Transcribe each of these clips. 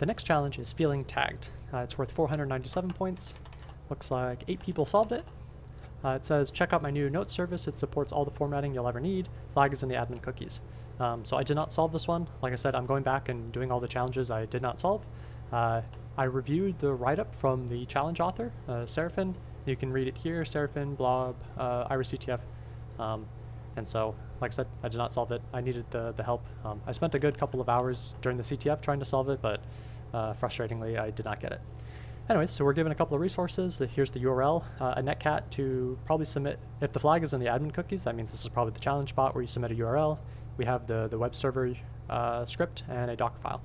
The next challenge is feeling tagged. It's worth 497 points. Looks like 8 people solved it. It says, check out my new note service. It supports all the formatting you'll ever need. Flag is in the admin cookies. So I did not solve this one. Like I said, I'm going back and doing all the challenges I did not solve. I reviewed the write-up from the challenge author, Seraphin. You can read it here, Seraphin, Blob, irisctf. And so, like I said, I did not solve it. I needed the help. I spent a good couple of hours during the CTF trying to solve it, but frustratingly, I did not get it. Anyways, so we're given a couple of resources. Here's the URL, a netcat to probably submit. If the flag is in the admin cookies, that means this is probably the challenge bot where you submit a URL. We have the web server script and a Docker file.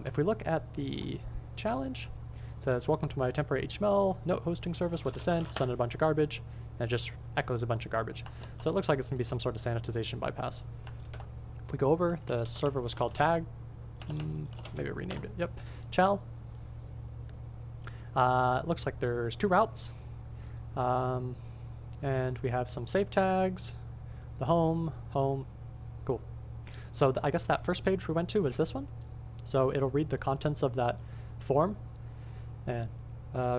If we look at the challenge, it says, welcome to my temporary HTML note hosting service, what to send a bunch of garbage, and it just echoes a bunch of garbage. So it looks like it's going to be some sort of sanitization bypass. If we go over, the server was called tag, maybe I renamed it, yep, chal. It looks like there's 2 routes, and we have some save tags, the home, cool. So I guess that first page we went to is this one. So it'll read the contents of that form and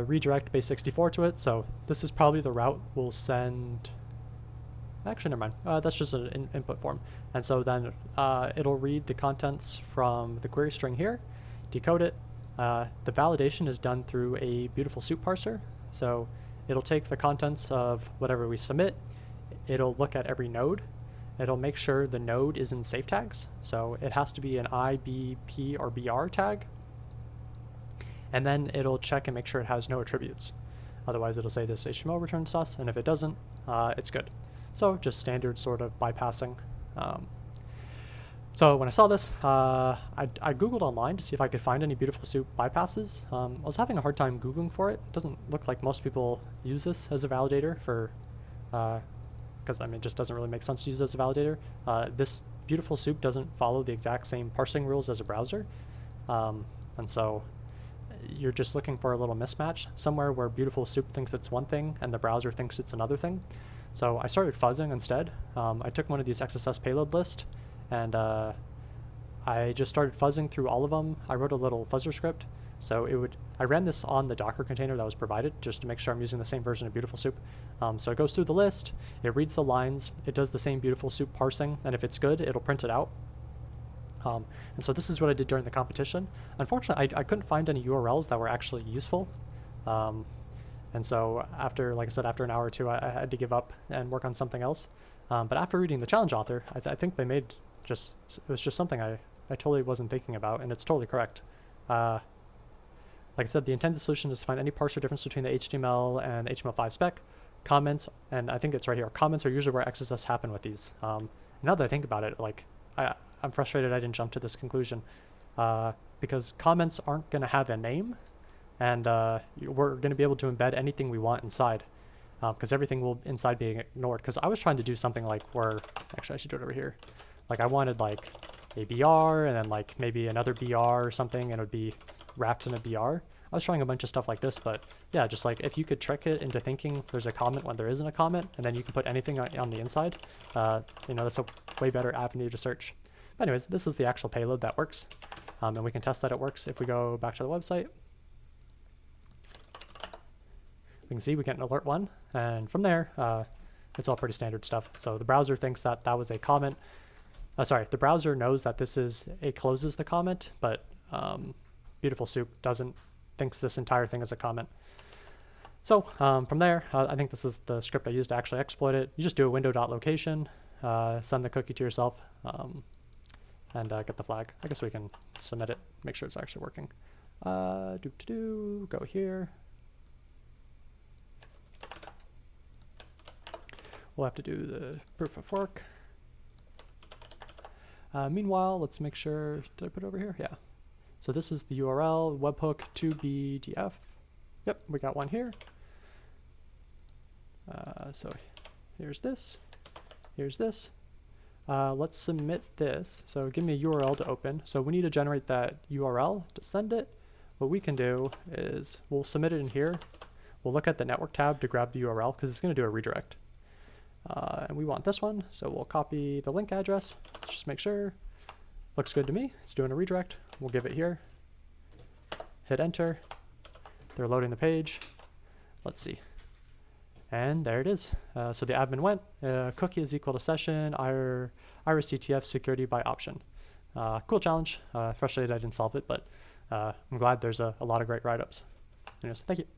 redirect base64 to it. So this is probably the route we'll send. Actually, never mind. That's just an input form. And so then it'll read the contents from the query string here, decode it. The validation is done through a beautiful soup parser. So it'll take the contents of whatever we submit. It'll look at every node. It'll make sure the node is in safe tags. So it has to be an I, B, P, or BR tag. And then it'll check and make sure it has no attributes. Otherwise, it'll say this HTML returns sus, and if it doesn't, it's good. So just standard sort of bypassing. So when I saw this, I Googled online to see if I could find any beautiful soup bypasses. I was having a hard time Googling for it. It doesn't look like most people use this as a validator for, because I mean, it just doesn't really make sense to use it as a validator. This beautiful soup doesn't follow the exact same parsing rules as a browser. And so you're just looking for a little mismatch somewhere where beautiful soup thinks it's one thing and the browser thinks it's another thing. So I started fuzzing instead. I took one of these XSS payload list and I just started fuzzing through all of them. I wrote a little fuzzer script. So I ran this on the Docker container that was provided just to make sure I'm using the same version of Beautiful Soup. So it goes through the list, it reads the lines, it does the same Beautiful Soup parsing, and if it's good, it'll print it out. And so this is what I did during the competition. Unfortunately, I couldn't find any URLs that were actually useful. And so after, like I said, after an hour or two, I had to give up and work on something else. But after reading the challenge author, I think they made it was just something I totally wasn't thinking about, and it's totally correct. Like I said, the intended solution is to find any parser difference between the HTML and the HTML5 spec. Comments, and I think it's right here, comments are usually where XSS happen with these. Now that I think about it, like I'm frustrated I didn't jump to this conclusion because comments aren't going to have a name, and we're going to be able to embed anything we want inside because everything will inside be ignored. Because I was trying to do something like where, actually I should do it over here. Like I wanted like a BR and then like maybe another BR or something, and it would be wrapped in a BR. I was trying a bunch of stuff like this, but yeah, just like if you could trick it into thinking there's a comment when there isn't a comment, and then you can put anything on the inside, that's a way better avenue to search. But anyways, this is the actual payload that works, and we can test that it works if we go back to the website. We can see we get an alert 1, and from there, it's all pretty standard stuff. So the browser thinks that that was a comment. The browser knows that this is closes the comment, but Beautiful Soup thinks this entire thing is a comment. So from there, I think this is the script I used to actually exploit it. You just do a window.location, send the cookie to yourself, and get the flag. I guess we can submit it, make sure it's actually working. Go here. We'll have to do the proof of work. Meanwhile, let's make sure, did I put it over here? Yeah. So this is the URL, webhook 2bdf. Yep, we got one here. So here's this, here's this. Let's submit this. So give me a URL to open. So we need to generate that URL to send it. What we can do is we'll submit it in here. We'll look at the network tab to grab the URL because it's going to do a redirect. And we want this one, so we'll copy the link address. Let's just make sure. Looks good to me. It's doing a redirect. We'll give it here. hit enter. They're loading the page. Let's see. And there it is. So the admin went, cookie is equal to session, irisctf security by option. Cool challenge. Frustrated I didn't solve it, but I'm glad there's a lot of great write-ups. Anyways, thank you.